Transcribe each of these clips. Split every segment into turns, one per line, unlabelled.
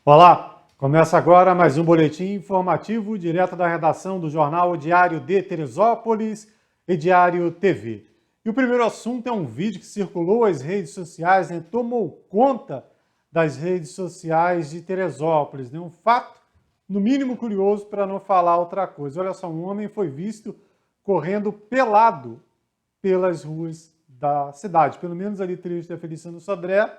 Olá, começa agora mais um boletim informativo direto da redação do jornal Diário de Teresópolis e Diário TV. E o primeiro assunto é um vídeo que circulou às redes sociais, tomou conta das redes sociais de Teresópolis. Um fato, no mínimo curioso, para não falar outra coisa. Olha só, um homem foi visto correndo pelado pelas ruas da cidade, pelo menos ali trecho da Feliciano Sodré.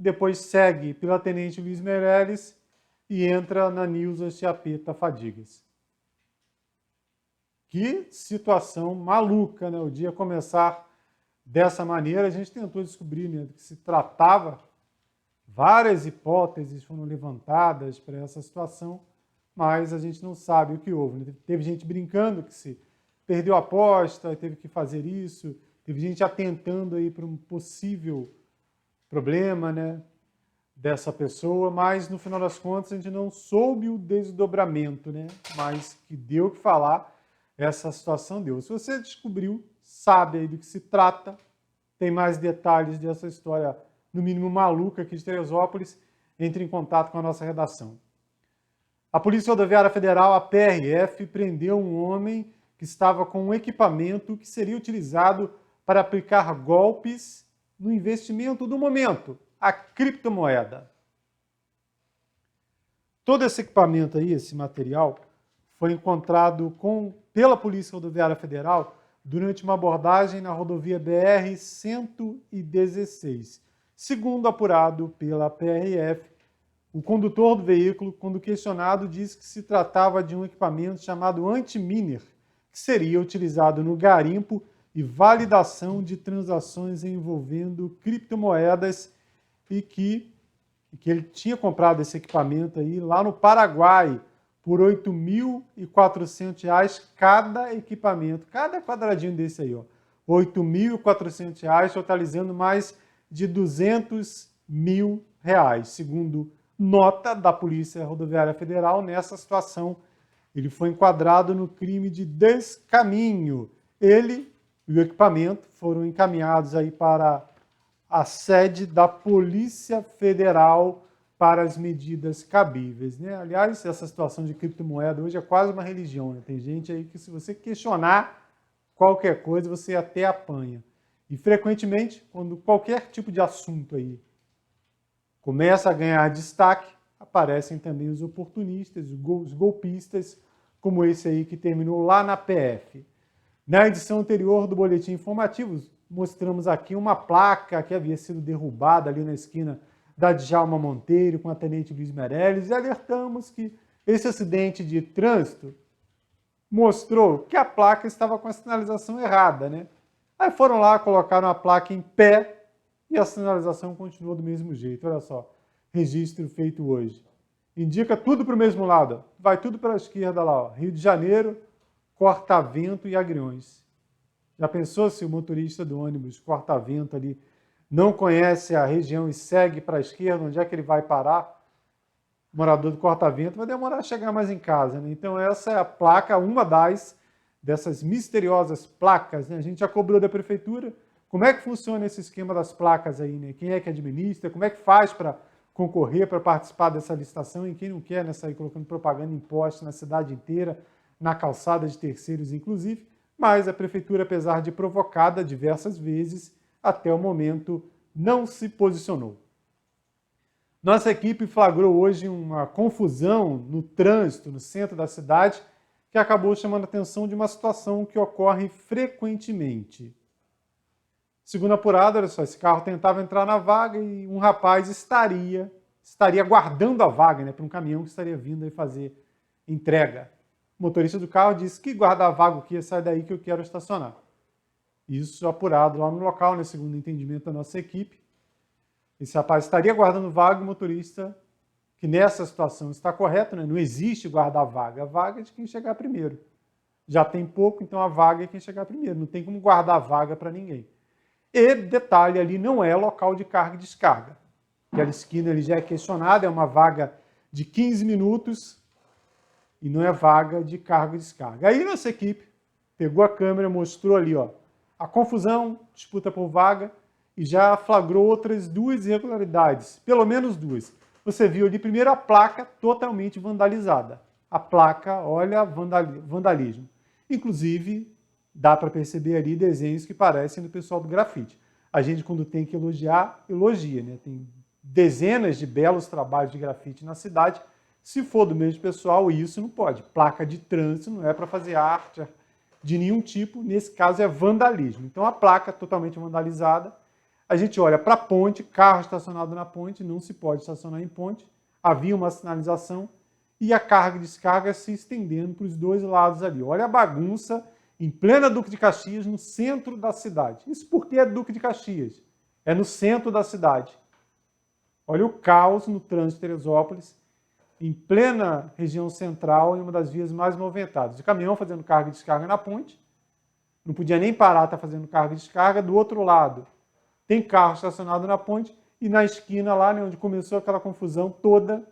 Depois segue pela Tenente Luiz Meireles e entra na Nilza Chiapeta Fadigas. Que situação maluca, né? O dia começar dessa maneira. A gente tentou descobrir, né, do que se tratava. Várias hipóteses foram levantadas para essa situação, mas a gente não sabe o que houve, né? Teve gente brincando que se perdeu a aposta, teve que fazer isso. Teve gente atentando aí para um possível problema, né, dessa pessoa, mas no final das contas a gente não soube o desdobramento, né? Mas que deu o que falar, essa situação deu. Se você descobriu, sabe aí do que se trata, tem mais detalhes dessa história, no mínimo maluca aqui de Teresópolis, entre em contato com a nossa redação. A Polícia Rodoviária Federal, a PRF, prendeu um homem que estava com um equipamento que seria utilizado para aplicar golpes no investimento do momento, a criptomoeda. Todo esse equipamento aí, esse material, foi encontrado pela Polícia Rodoviária Federal durante uma abordagem na rodovia BR-116. Segundo apurado pela PRF, o condutor do veículo, quando questionado, disse que se tratava de um equipamento chamado anti-miner, que seria utilizado no garimpo e validação de transações envolvendo criptomoedas e que ele tinha comprado esse equipamento aí lá no Paraguai por R$ 8.400 cada equipamento, cada quadradinho desse aí, ó, R$ 8.400, totalizando mais de R$ 200 mil, segundo nota da Polícia Rodoviária Federal. Nessa situação, ele foi enquadrado no crime de descaminho. Ele e o equipamento foram encaminhados aí para a sede da Polícia Federal para as medidas cabíveis, né? Aliás, essa situação de criptomoeda hoje é quase uma religião, né? Tem gente aí que, se você questionar qualquer coisa, você até apanha. E frequentemente, quando qualquer tipo de assunto aí começa a ganhar destaque, aparecem também os oportunistas, os golpistas, como esse aí que terminou lá na PF. Na edição anterior do Boletim Informativo, mostramos aqui uma placa que havia sido derrubada ali na esquina da Djalma Monteiro com a Tenente Luiz Meireles e alertamos que esse acidente de trânsito mostrou que a placa estava com a sinalização errada, né? Aí foram lá, colocaram a placa em pé e a sinalização continuou do mesmo jeito. Olha só, registro feito hoje. Indica tudo para o mesmo lado, vai tudo para a esquerda lá, ó. Rio de Janeiro, Cortavento e Agriões. Já pensou se o motorista do ônibus Cortavento ali não conhece a região e segue para a esquerda, onde é que ele vai parar? O morador do Cortavento vai demorar a chegar mais em casa, né? Então essa é a placa, uma dessas misteriosas placas, né? A gente já cobrou da prefeitura. Como é que funciona esse esquema das placas aí, né? Quem é que administra? Como é que faz para concorrer, para participar dessa licitação? E quem não quer, né, sair colocando propaganda em poste na cidade inteira, na calçada de terceiros, inclusive. Mas a prefeitura, apesar de provocada diversas vezes, até o momento não se posicionou. Nossa equipe flagrou hoje uma confusão no trânsito, no centro da cidade, que acabou chamando a atenção de uma situação que ocorre frequentemente. Segundo apurado, olha só, esse carro tentava entrar na vaga e um rapaz estaria guardando a vaga, né, para um caminhão que estaria vindo aí fazer entrega. O motorista do carro disse que guarda a vaga, que ia sair daí que eu quero estacionar. Isso apurado lá no local, né, segundo o entendimento da nossa equipe. Esse rapaz estaria guardando vaga, o motorista, que nessa situação está correto, né? Não existe guardar vaga. A vaga é de quem chegar primeiro. Já tem pouco, então a vaga é quem chegar primeiro. Não tem como guardar a vaga para ninguém. E, detalhe, ali não é local de carga e descarga. Aquela esquina ali já é questionada, é uma vaga de 15 minutos e não é vaga de carga e descarga. Aí nossa equipe pegou a câmera, mostrou ali, ó, a confusão, disputa por vaga, e já flagrou outras duas irregularidades, pelo menos duas. você viu ali primeiro a placa totalmente vandalizada. A placa, olha, vandalismo. Inclusive, dá para perceber ali desenhos que parecem do pessoal do grafite. A gente, quando tem que elogiar, elogia, né? Tem dezenas de belos trabalhos de grafite na cidade. Se for do mesmo pessoal, isso não pode. Placa de trânsito não é para fazer arte de nenhum tipo, nesse caso é vandalismo. Então a placa totalmente vandalizada. A gente olha para a ponte, carro estacionado na ponte, não se pode estacionar em ponte. Havia uma sinalização e a carga e descarga se estendendo para os dois lados ali. Olha a bagunça em plena Duque de Caxias, no centro da cidade. Isso porque é Duque de Caxias, é no centro da cidade. Olha o caos no trânsito de Teresópolis, em plena região central, em uma das vias mais movimentadas. O caminhão fazendo carga e descarga na ponte, não podia nem parar, está fazendo carga e descarga. Do outro lado, tem carro estacionado na ponte, e na esquina lá, né, onde começou aquela confusão toda,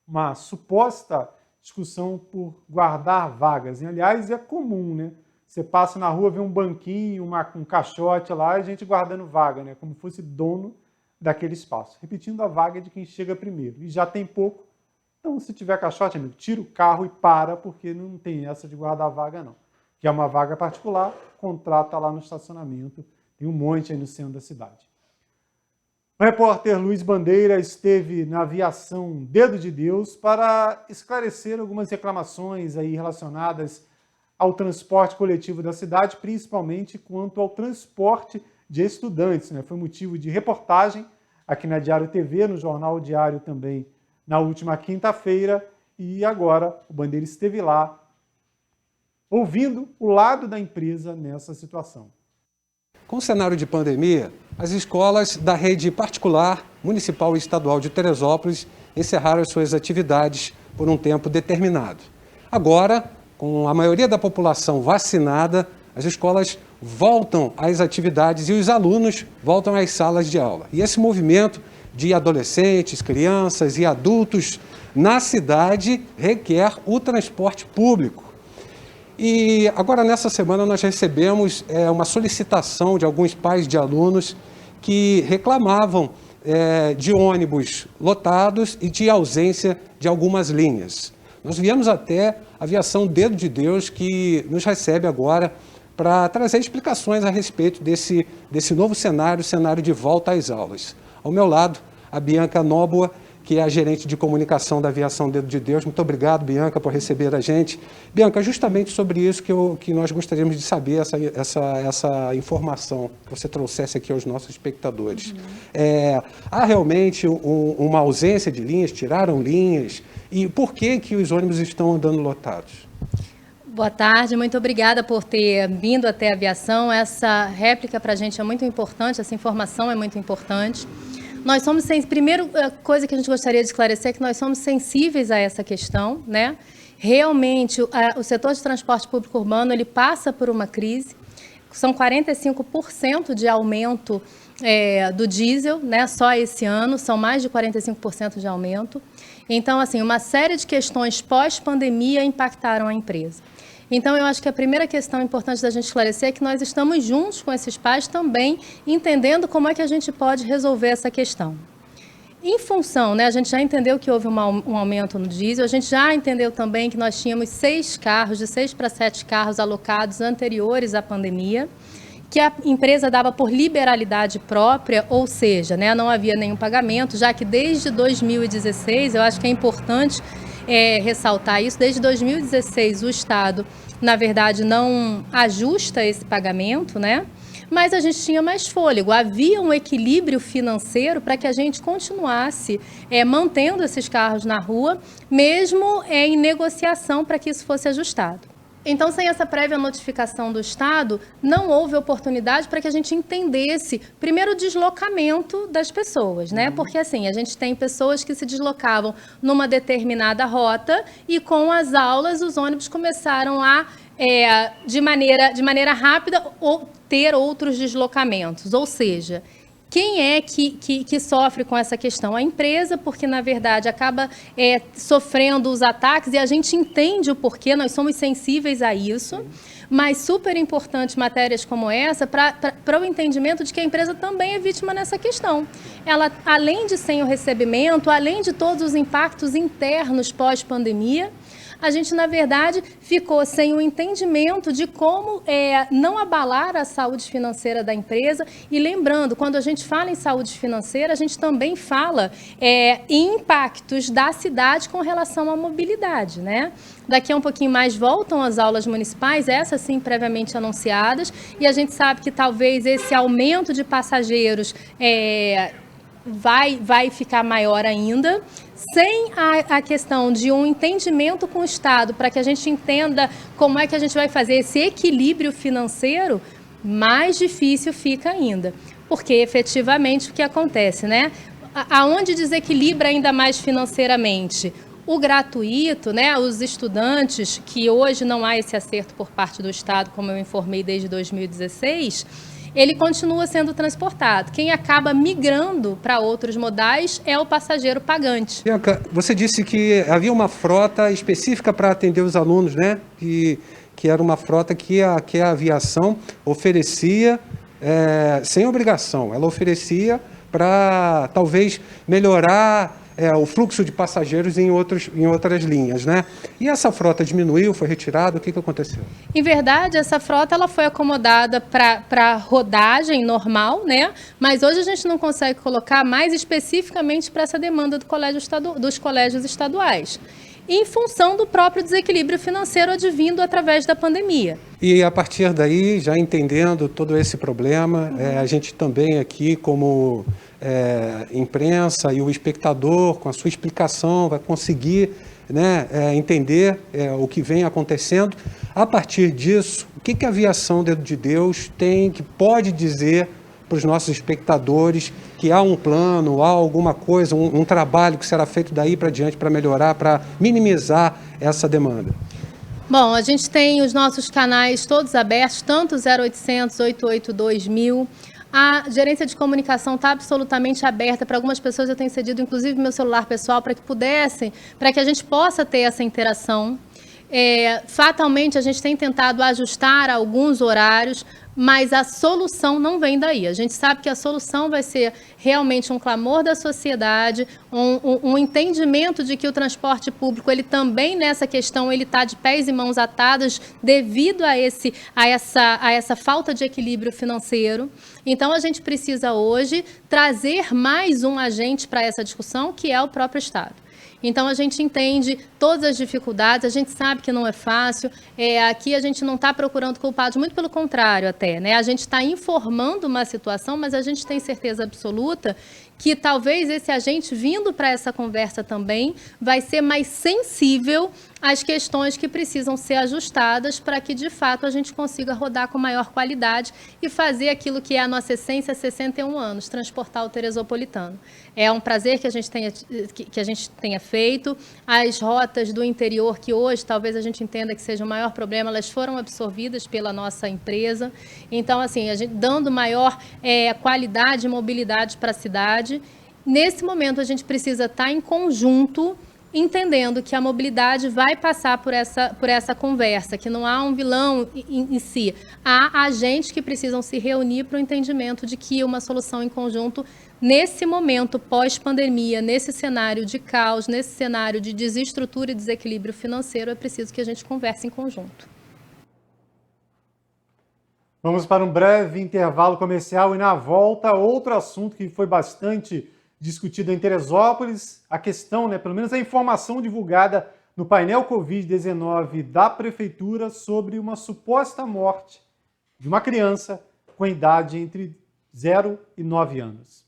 uma suposta discussão por guardar vagas. E, aliás, é comum, né? Você passa na rua, vê um banquinho, um caixote lá, e a gente guardando vaga, né? Como fosse dono daquele espaço. Repetindo, a vaga é de quem chega primeiro. E já tem pouco. Então, se tiver caixote, amigo, tira o carro e para, porque não tem essa de guardar vaga, não. Que é uma vaga particular, contrata lá no estacionamento. Tem um monte aí no centro da cidade. O repórter Luiz Bandeira esteve na aviação Dedo de Deus para esclarecer algumas reclamações aí relacionadas ao transporte coletivo da cidade, principalmente quanto ao transporte de estudantes, né? Foi motivo de reportagem aqui na Diário TV, no Jornal Diário também, na última quinta-feira, e agora o Bandeira esteve lá ouvindo o lado da empresa nessa situação.
Com o cenário de pandemia, as escolas da rede particular, municipal e estadual de Teresópolis encerraram as suas atividades por um tempo determinado. Agora, com a maioria da população vacinada, as escolas voltam às atividades e os alunos voltam às salas de aula. E esse movimento de adolescentes, crianças e adultos na cidade requer o transporte público. E agora, nessa semana, nós recebemos uma solicitação de alguns pais de alunos que reclamavam de ônibus lotados e de ausência de algumas linhas. Nós viemos até a aviação Dedo de Deus, que nos recebe agora para trazer explicações a respeito desse novo cenário, cenário de volta às aulas. Ao meu lado, a Bianca Nóboa, que é a gerente de comunicação da aviação Dedo de Deus. Muito obrigado, Bianca, por receber a gente. Bianca, justamente sobre isso que nós gostaríamos de saber, essa informação que você trouxesse aqui aos nossos espectadores. Há realmente uma ausência de linhas, tiraram linhas, e por que os ônibus estão andando lotados?
Boa tarde, muito obrigada por ter vindo até a aviação. Essa réplica para a gente é muito importante, essa informação é muito importante. Nós somos, primeira coisa que a gente gostaria de esclarecer é que nós somos sensíveis a essa questão, né? Realmente, o setor de transporte público urbano, ele passa por uma crise, são 45% de aumento do diesel, né? Só esse ano, são mais de 45% de aumento. Então, assim, uma série de questões pós-pandemia impactaram a empresa. Então, eu acho que a primeira questão importante da gente esclarecer é que nós estamos juntos com esses pais também, entendendo como é que a gente pode resolver essa questão. Em função, né, a gente já entendeu que houve um aumento no diesel, a gente já entendeu também que nós tínhamos 6 carros, de 6 para 7 carros alocados anteriores à pandemia, que a empresa dava por liberalidade própria, ou seja, né, não havia nenhum pagamento, já que desde 2016, eu acho que é importante ressaltar isso, desde 2016 o Estado, na verdade, não ajusta esse pagamento, né? Mas a gente tinha mais fôlego, havia um equilíbrio financeiro para que a gente continuasse mantendo esses carros na rua, mesmo em negociação para que isso fosse ajustado. Então, sem essa prévia notificação do Estado, não houve oportunidade para que a gente entendesse, primeiro, o deslocamento das pessoas, né? Porque, assim, a gente tem pessoas que se deslocavam numa determinada rota e, com as aulas, os ônibus começaram a, de maneira rápida, ter outros deslocamentos. Ou seja, quem é que sofre com essa questão? A empresa, porque, na verdade, acaba sofrendo os ataques, e a gente entende o porquê, nós somos sensíveis a isso, mas super importante matérias como essa para o entendimento de que a empresa também é vítima nessa questão. Ela, além de sem o recebimento, além de todos os impactos internos pós-pandemia, a gente, na verdade, ficou sem o entendimento de como não abalar a saúde financeira da empresa. E lembrando, quando a gente fala em saúde financeira, a gente também fala em impactos da cidade com relação à mobilidade, né? Daqui a um pouquinho mais voltam as aulas municipais, essas sim previamente anunciadas, e a gente sabe que talvez esse aumento de passageiros vai ficar maior ainda, sem a questão de um entendimento com o Estado, para que a gente entenda como é que a gente vai fazer esse equilíbrio financeiro, mais difícil fica ainda. Porque, efetivamente, o que acontece, né? Aonde desequilibra ainda mais financeiramente? O gratuito, né? Os estudantes, que hoje não há esse acerto por parte do Estado, como eu informei desde 2016, ele continua sendo transportado. Quem acaba migrando para outros modais é o passageiro pagante.
Bianca, você disse que havia uma frota específica para atender os alunos, né? Que era uma frota que a aviação oferecia sem obrigação. Ela oferecia para talvez melhorar o fluxo de passageiros em outras linhas, né? E essa frota diminuiu, foi retirada, o que aconteceu?
Em verdade, essa frota ela foi acomodada para rodagem normal, né? Mas hoje a gente não consegue colocar mais especificamente para essa demanda dos colégios estaduais, em função do próprio desequilíbrio financeiro advindo através da pandemia.
E a partir daí, já entendendo todo esse problema, a gente também aqui como imprensa e o espectador, com a sua explicação, vai conseguir entender o que vem acontecendo. A partir disso, o que a Aviação Dedo de Deus pode dizer para os nossos espectadores que há um plano, há alguma coisa, um trabalho que será feito daí para diante para melhorar, para minimizar essa demanda?
Bom, a gente tem os nossos canais todos abertos, tanto 0800 882 1000. A gerência de comunicação está absolutamente aberta. Para algumas pessoas eu tenho cedido, inclusive, meu celular pessoal, para que a gente possa ter essa interação. Fatalmente, a gente tem tentado ajustar alguns horários, mas a solução não vem daí. A gente sabe que a solução vai ser realmente um clamor da sociedade, um entendimento de que o transporte público, ele também nessa questão, ele está de pés e mãos atados devido a essa falta de equilíbrio financeiro. Então, a gente precisa hoje trazer mais um agente para essa discussão, que é o próprio Estado. Então, a gente entende todas as dificuldades, a gente sabe que não é fácil. Aqui a gente não está procurando culpados, muito pelo contrário até, né? A gente está informando uma situação, mas a gente tem certeza absoluta que talvez esse agente vindo para essa conversa também vai ser mais sensível às questões que precisam ser ajustadas para que, de fato, a gente consiga rodar com maior qualidade e fazer aquilo que é a nossa essência há 61 anos, transportar o teresopolitano. É um prazer que a gente tenha feito. As rotas do interior, que hoje talvez a gente entenda que seja o maior problema, elas foram absorvidas pela nossa empresa. Então, assim, a gente dando maior qualidade e mobilidade para a cidade. Nesse momento, a gente precisa estar em conjunto, entendendo que a mobilidade vai passar por essa conversa, que não há um vilão em si. Há agentes que precisam se reunir para o entendimento de que uma solução em conjunto, nesse momento pós-pandemia, nesse cenário de caos, nesse cenário de desestrutura e desequilíbrio financeiro, é preciso que a gente converse em conjunto.
Vamos para um breve intervalo comercial e na volta, outro assunto que foi bastante discutido em Teresópolis, a questão, pelo menos a informação divulgada no painel Covid-19 da Prefeitura sobre uma suposta morte de uma criança com idade entre 0 e 9 anos.